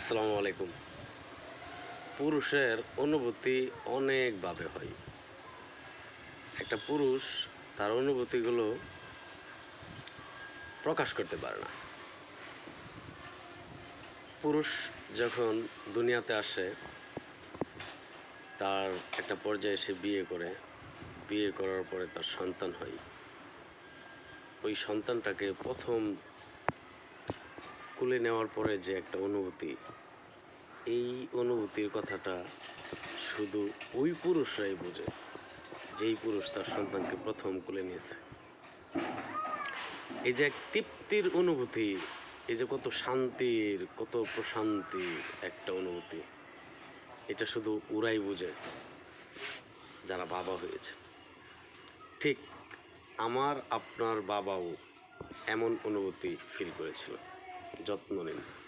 আসসালামু আলাইকুম। পুরুষের অনুভূতি অনেকভাবে হয়। একটা পুরুষ তার অনুভূতিগুলো প্রকাশ করতে পারে না। পুরুষ যখন দুনিয়াতে আসে, তার একটা পর্যায়ে সে বিয়ে করে, বিয়ে করার পরে তার সন্তান হয়। ওই সন্তানটাকে প্রথম কোলে নেওয়ার পরে যে একটা অনুভূতি, এই অনুভূতির কথাটা শুধু ওই পুরুষরাই বোঝে, যেই পুরুষ তার সন্তানকে প্রথম কোলে নিয়েছে। এই যে এক তৃপ্তির অনুভূতি, এই যে কত শান্তির, কত প্রশান্তির একটা অনুভূতি, এটা শুধু ওরাই বোঝে যারা বাবা হয়েছে। ঠিক আমার আপনার বাবাও এমন অনুভূতি ফিল করেছিল। যত্ন নিন।